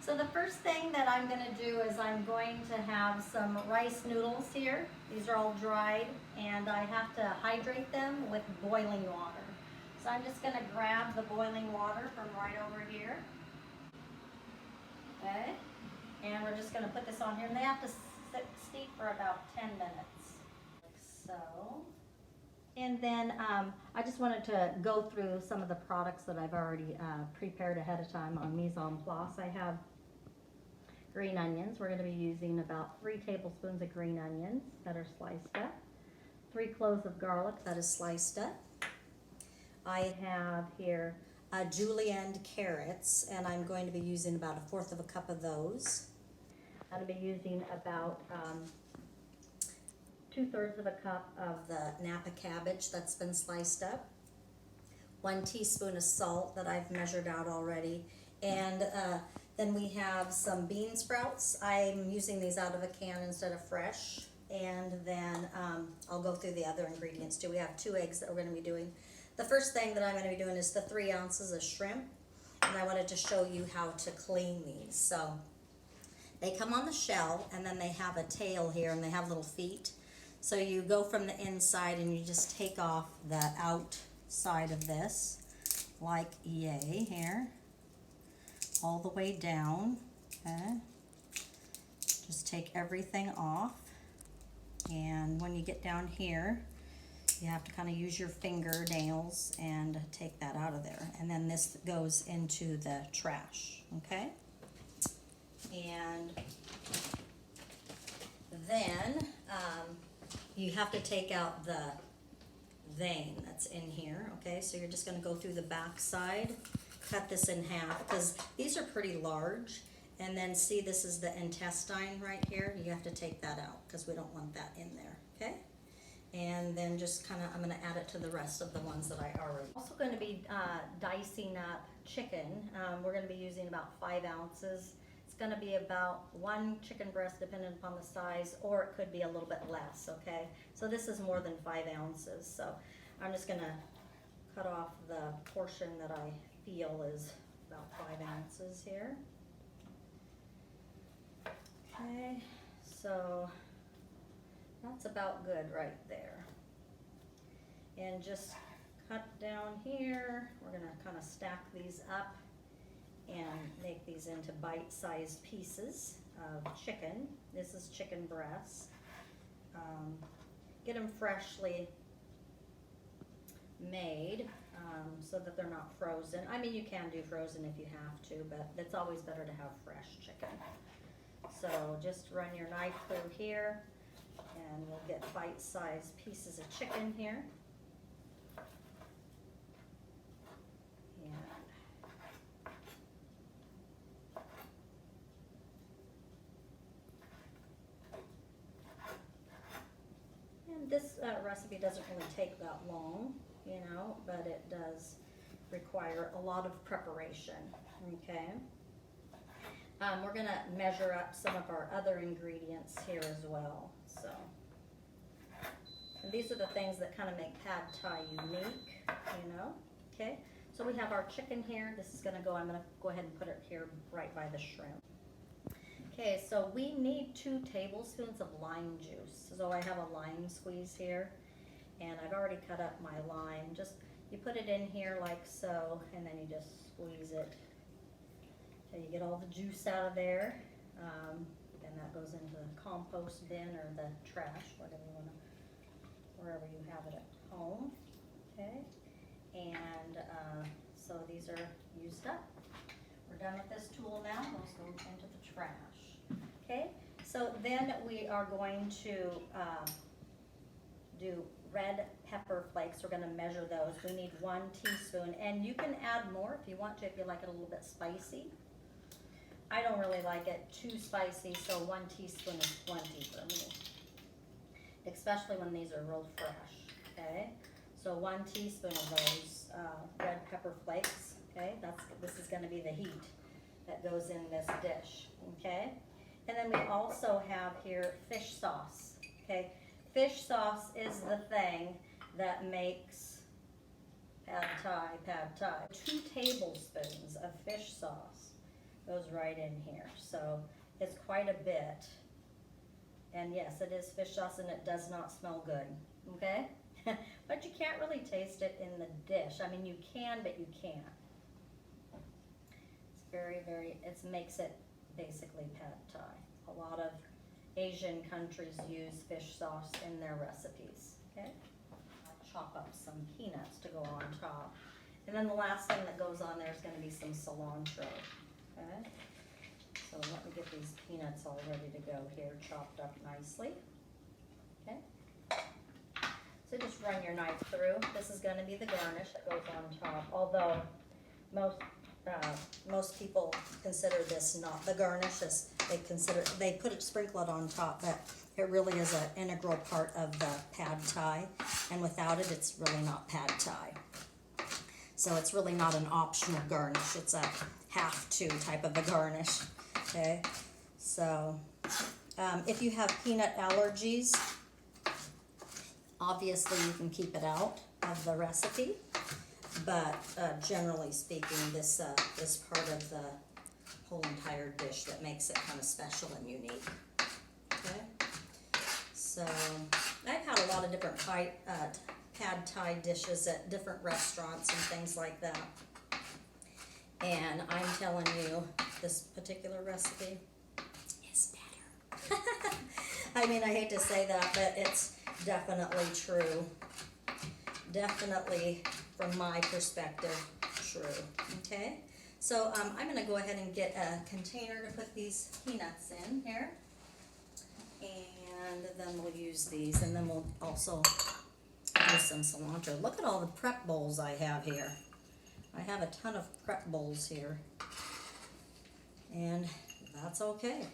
So the first thing that I'm going to do is I'm going to have some rice noodles here. These are all dried, and I have to hydrate them with boiling water. So I'm just going to grab the boiling water from right over here. Okay, and we're just going to put this on here, and they have to steep for about 10 minutes, like so. And then I just wanted to go through some of the products that I've already prepared ahead of time on mise en place. I have green onions. We're going to be using about 3 tablespoons of green onions that are sliced up, 3 cloves of garlic that is sliced up. I have here julienne carrots, and I'm going to be using about 1/4 of a cup of those. I'm going to be using about 2/3 of a cup of the Nappa cabbage that's been sliced up, 1 teaspoon of salt that I've measured out already, and then we have some bean sprouts. I'm using these out of a can instead of fresh, and then I'll go through the other ingredients too. We have 2 eggs that we're going to be doing. The first thing that I'm going to be doing is the 3 ounces of shrimp, and I wanted to show you how to clean these. So they come on the shell, and then they have a tail here, and they have little feet. So you go from the inside, and you just take off the outside of this, like yay here, all the way down, okay? Just take everything off, and when you get down here, you have to kind of use your fingernails and take that out of there. And then this goes into the trash, okay? And then you have to take out the vein that's in here, okay? So you're just gonna go through the back side, cut this in half, because these are pretty large. And then see, this is the intestine right here. You have to take that out because we don't want that in there, okay? And then just kind of, I'm going to add it to the rest of the ones that I already. Also going to be dicing up chicken. We're going to be using about 5 ounces. It's going to be about 1 chicken breast depending upon the size, or it could be a little bit less, okay? So this is more than 5 ounces. So I'm just going to cut off the portion that I feel is about 5 ounces here. Okay, so that's about good right there. And just cut down here. We're gonna kind of stack these up and make these into bite-sized pieces of chicken. This is chicken breasts. Get them freshly made so that they're not frozen. I mean, you can do frozen if you have to, but it's always better to have fresh chicken. So just run your knife through here, and we'll get bite-sized pieces of chicken here. And this recipe doesn't really take that long, you know, but it does require a lot of preparation, okay? We're going to measure up some of our other ingredients here as well. So, and these are the things that kind of make Phad Thai unique, you know. Okay, so we have our chicken here. This is going to go, I'm going to go ahead and put it here right by the shrimp. Okay, so we need 2 tablespoons of lime juice. So I have a lime squeeze here, and I've already cut up my lime. Just, you put it in here like so, and then you just squeeze it. Okay, you get all the juice out of there, and that goes into the compost bin or the trash, whatever you want to, wherever you have it at home. Okay, and so these are used up. We're done with this tool now. Those go into the trash. Okay, so then we are going to do red pepper flakes. We're going to measure those. We need 1 teaspoon, and you can add more if you want to, if you like it a little bit spicy. I don't really like it too spicy, so 1 teaspoon is plenty for me, especially when these are real fresh, okay? So 1 teaspoon of those red pepper flakes, okay? This is gonna be the heat that goes in this dish, okay? And then we also have here fish sauce, okay? Fish sauce is the thing that makes Phad Thai, Pad Thai. 2 tablespoons of fish sauce. goes right in here. So it's quite a bit. And yes, it is fish sauce and it does not smell good, okay? But you can't really taste it in the dish. I mean, you can, but you can't. It's very, it makes it basically Pad Thai. A lot of Asian countries use fish sauce in their recipes, okay? I'll chop up some peanuts to go on top. And then the last thing that goes on there is gonna be some cilantro, okay? So let me get these peanuts all ready to go here, chopped up nicely, okay? So just run your knife through. This is gonna be the garnish that goes on top, although most people consider this not the garnish. They put it, sprinkle it on top, but it really is an integral part of the Pad Thai, and without it, it's really not Pad Thai. So it's really not an optional garnish. It's a have-to type of a garnish, okay? So if you have peanut allergies, obviously you can keep it out of the recipe. But generally speaking, this is part of the whole entire dish that makes it kind of special and unique. Okay, so I've had a lot of different Pad Thai dishes at different restaurants and things like that. And I'm telling you, this particular recipe is better. I mean, I hate to say that, but it's definitely true. Definitely, from my perspective, true. Okay, so I'm going to go ahead and get a container to put these peanuts in here, and then we'll use these, and then we'll also use some cilantro. Look at all the prep bowls I have here. I have a ton of prep bowls here, and that's okay.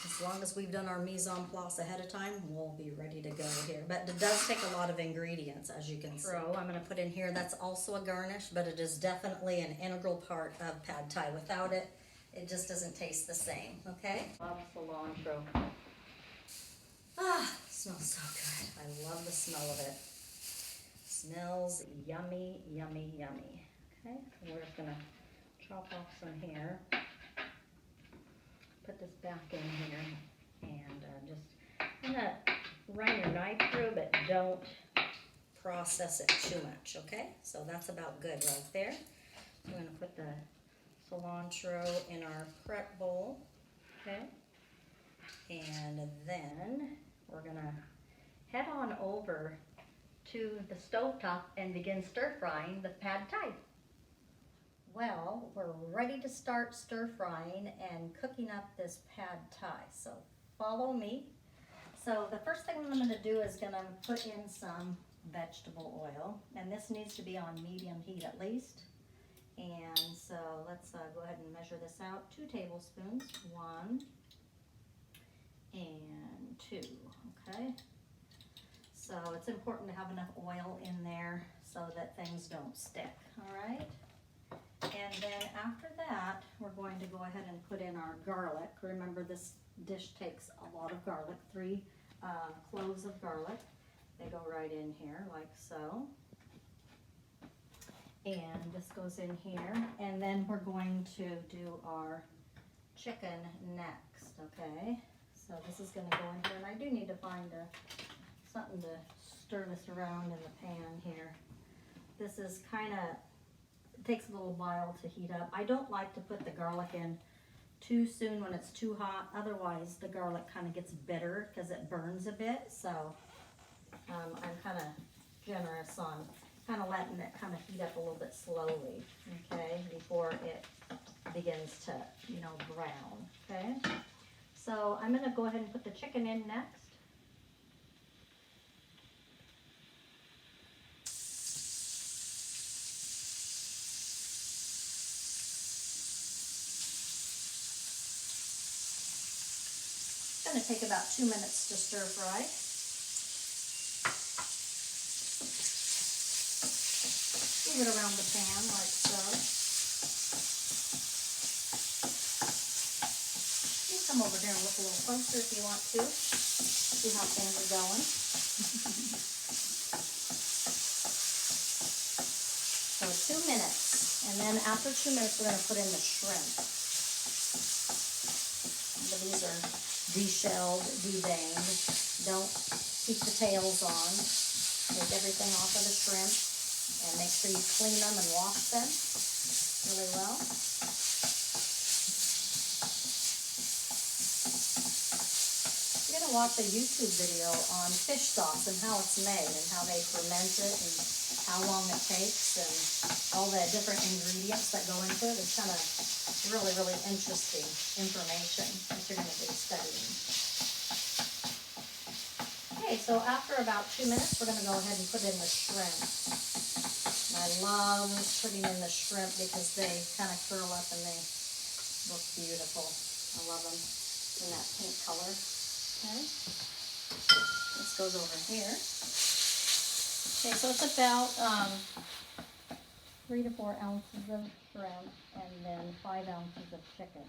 As long as we've done our mise en place ahead of time, we'll be ready to go here. But it does take a lot of ingredients, as you can see. I'm going to put in here, that's also a garnish, but it is definitely an integral part of Pad Thai. Without it, it just doesn't taste the same, okay? Love cilantro. Ah, it smells so good. I love the smell of it. Smells yummy, yummy, yummy. Okay, we're just going to chop off some here. Put this back in here and just kind of run your knife through, but don't process it too much, okay? So that's about good right there. I'm going to put the cilantro in our prep bowl, okay? And then we're going to head on over to the stovetop and begin stir frying the Pad Thai. Well, we're ready to start stir frying and cooking up this Pad Thai, so follow me. So the first thing I'm going to do is going to put in some vegetable oil, and this needs to be on medium heat at least. And so let's go ahead and measure this out. 2 tablespoons, 1 and 2, okay? So it's important to have enough oil in there so that things don't stick, all right? And then after that, we're going to go ahead and put in our garlic. Remember, this dish takes a lot of garlic, 3 cloves of garlic. They go right in here like so. And this goes in here. And then we're going to do our chicken next, okay? So this is going to go in here. And I do need to find something to stir this around in the pan here. This is kind of, it takes a little while to heat up. I don't like to put the garlic in too soon when it's too hot. Otherwise, the garlic kind of gets bitter because it burns a bit. So I'm kind of generous on kind of letting it kind of heat up a little bit slowly, okay, before it begins to, you know, brown, okay? So I'm going to go ahead and put the chicken in next. It's going to take about 2 minutes to stir fry. Move it around the pan like so. You can come over here and look a little closer if you want to. See how things are going. So 2 minutes. And then after 2 minutes, we're going to put in the shrimp. but these are deshelled, deveined. Don't keep the tails on. Take everything off of the shrimp and make sure you clean them and wash them really well. You're going to watch a YouTube video on fish sauce and how it's made and how they ferment it and how long it takes and all the different ingredients that go into it. It's kind of really, really interesting information that you're going to be studying. Okay, so after about 2 minutes, we're going to go ahead and put in the shrimp. And I love putting in the shrimp because they kind of curl up and they look beautiful. I love them in that pink color. Okay, this goes over here. Okay, so it's about 3 to 4 ounces of shrimp and then 5 ounces of chicken.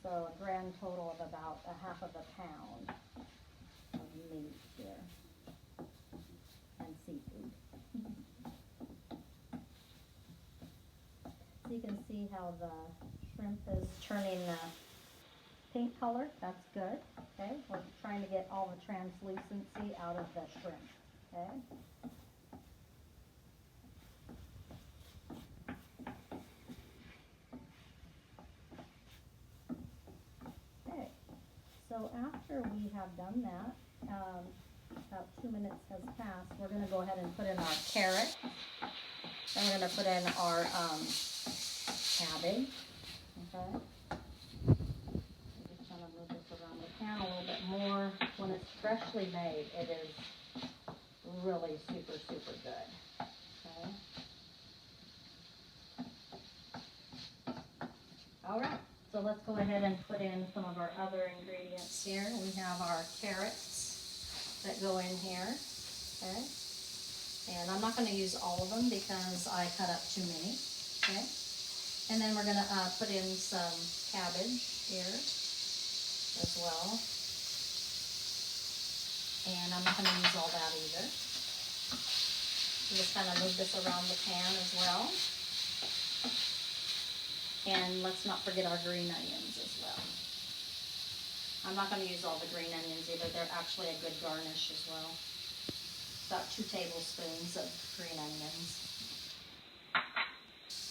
So a grand total of about a half of a pound of meat here and seafood. So you can see how the shrimp is turning the pink color. That's good. Okay, we're trying to get all the translucency out of the shrimp. Okay. Okay. So after we have done that, about 2 minutes has passed, we're going to go ahead and put in our carrot. Then we're going to put in our cabbage. Okay. Just kind of move this around the pan a little bit more. When it's freshly made, it is really super, super good. Okay. All right. So let's go ahead and put in some of our other ingredients here. We have our carrots that go in here, okay? And I'm not going to use all of them because I cut up too many, okay? And then we're going to put in some cabbage here as well. And I'm not going to use all that either. Just kind of move this around the pan as well. And let's not forget our green onions as well. I'm not going to use all the green onions either. They're actually a good garnish as well. About 2 tablespoons of green onions.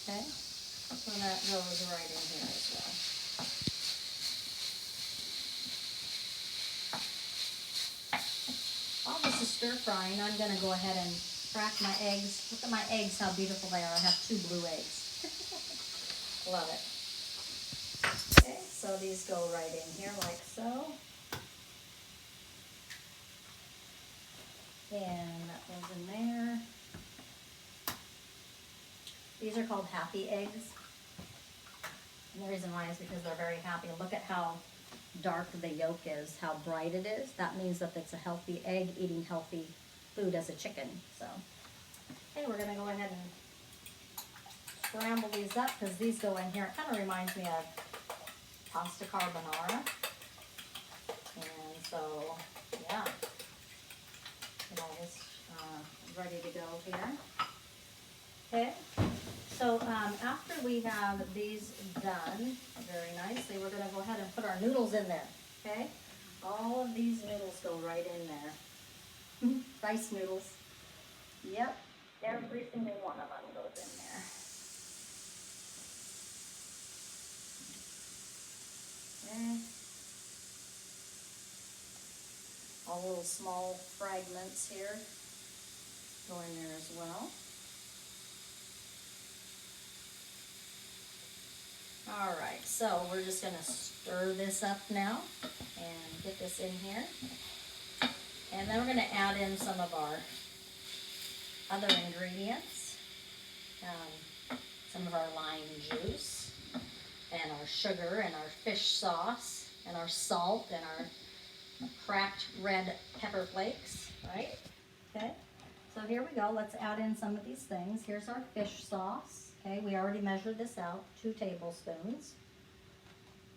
Okay, so that goes right in here as well. While this is stir frying, I'm going to go ahead and crack my eggs. Look at my eggs, how beautiful they are. I have 2 blue eggs. Love it. Okay, so these go right in here like so. And that goes in there. These are called happy eggs. And the reason why is because they're very happy. Look at how dark the yolk is, how bright it is. That means that it's a healthy egg eating healthy food as a chicken. So, okay, we're going to go ahead and scramble these up because these go in here. It kind of reminds me of pasta carbonara. And so, yeah, get all this ready to go here. Okay, so after we have these done very nicely, we're going to go ahead and put our noodles in there. Okay, all of these noodles go right in there. Rice noodles. Yep, every single one of them goes in there. Okay. All little small fragments here go in there as well. All right, so we're just going to stir this up now and get this in here. And then we're going to add in some of our other ingredients. Some of our lime juice and our sugar and our fish sauce and our salt and our cracked red pepper flakes, right? Okay, so here we go. Let's add in some of these things. Here's our fish sauce. Okay, we already measured this out, 2 tablespoons.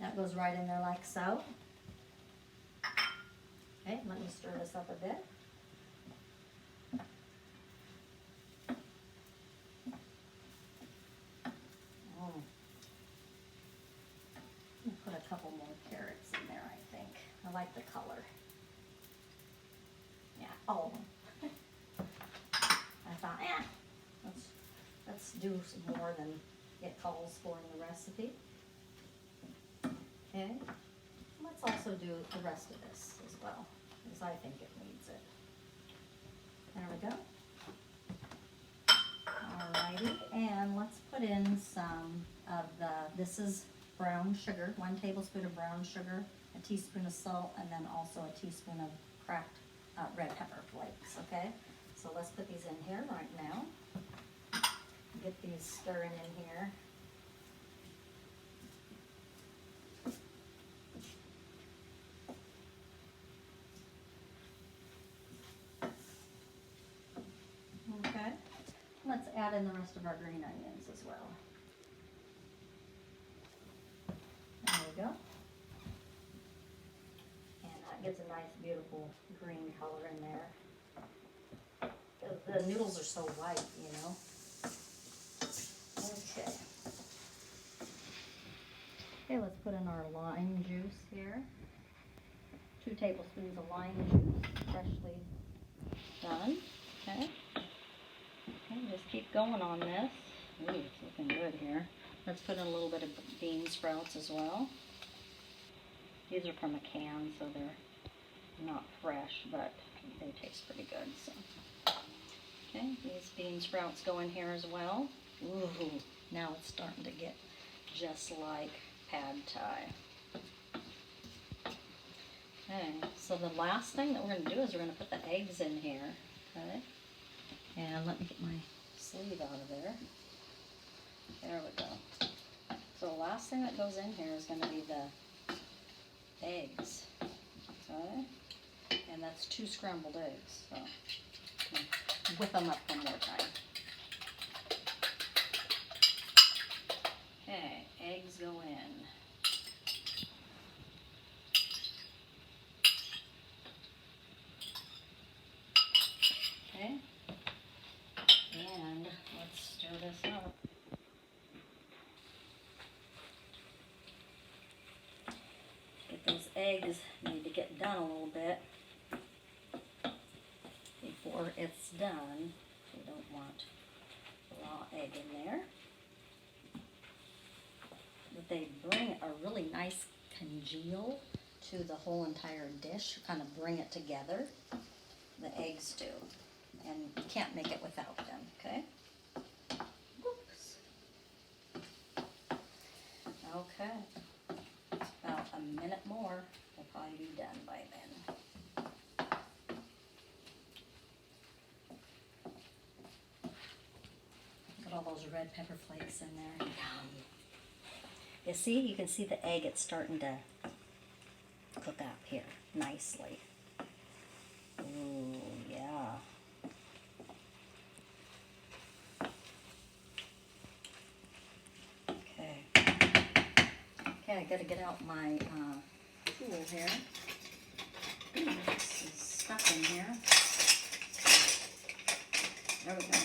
That goes right in there like so. Okay, let me stir this up a bit. Put a a couple more carrots in there, I think. I like the color. Yeah, all of them. I thought, let's do some more than it calls for in the recipe. Okay, let's also do the rest of this as well, because I think it needs it. There we go. Alrighty, and let's put in some of this is brown sugar, 1 tablespoon of brown sugar, a teaspoon of salt, and then also a teaspoon of cracked red pepper flakes, okay? So let's put these in here right now. Get these stirring in here. Okay, let's add in the rest of our green onions as well. There we go. And that gives a nice, beautiful green color in there. The noodles are so white, you know. Okay. Okay, let's put in our lime juice here. 2 tablespoons of lime juice, freshly done. Okay. Okay, just keep going on this. Ooh, it's looking good here. Let's put in a little bit of bean sprouts as well. These are from a can, so they're not fresh, but they taste pretty good. So, okay, these bean sprouts go in here as well. Ooh, now it's starting to get just like Phad Thai. Okay, so the last thing that we're going to do is we're going to put the eggs in here. Okay, and let me get my sleeve out of there. There we go. So the last thing that goes in here is going to be the eggs. Okay, and that's 2 scrambled eggs. So whip them up one more time. Okay, eggs go in. Okay, and let's stir this up. Get those eggs, need to get done a little bit before it's done. We don't want raw egg in there. But they bring a really nice congeal to the whole entire dish, kind of bring it together. The eggs do. And you can't make it without them, okay? Whoops. Okay. About a minute more, we'll probably be done by then. Look at all those red pepper flakes in there. Yum. You see, you can see the egg, it's starting to cook up here nicely. Ooh, yeah. Okay. Okay, I gotta get out my tool here. This is stuck in here. There we go.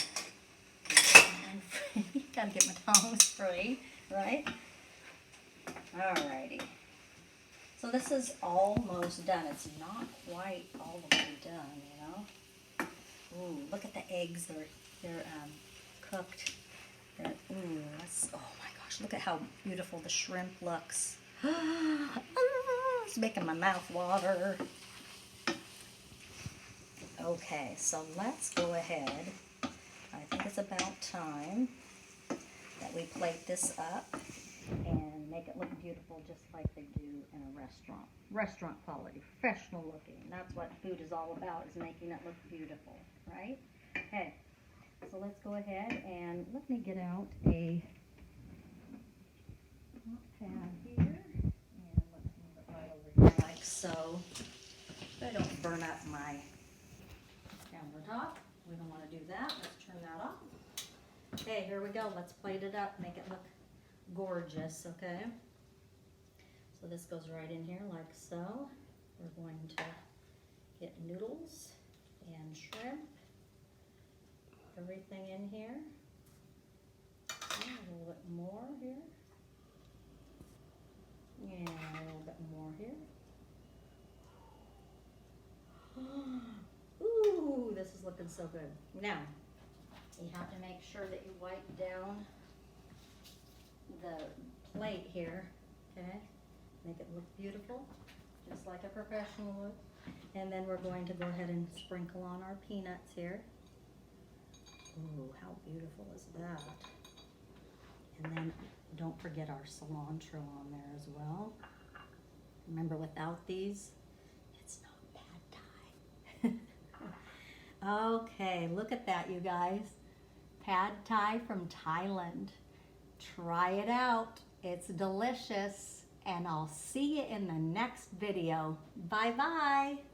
Gotta get my tongs free, right? Alrighty. So this is almost done. It's not quite all the way done, you know. Ooh, look at the eggs. They're cooked. Oh my gosh, look at how beautiful the shrimp looks. It's making my mouth water. Okay, so let's go ahead. I think it's about time that we plate this up and make it look beautiful just like they do in a restaurant. Restaurant quality, professional looking. That's what food is all about, is making it look beautiful, right? Okay, so let's go ahead and let me get out a notepad here. And let's move it right over here like so. So I don't burn up my countertop. We don't want to do that. Let's turn that off. Okay, here we go. Let's plate it up, make it look gorgeous, okay? So this goes right in here like so. We're going to get noodles and shrimp, everything in here. Okay, a little bit more here. And looking so good. Now, you have to make sure that you wipe down the plate here, okay? Make it look beautiful, just like a professional would. And then we're going to go ahead and sprinkle on our peanuts here. Ooh, how beautiful is that? And then don't forget our cilantro on there as well. Remember, without these, it's not Pad Thai. Okay, look at that, you guys. Pad Thai from Thailand. Try it out. It's delicious. And I'll see you in the next video. Bye-bye.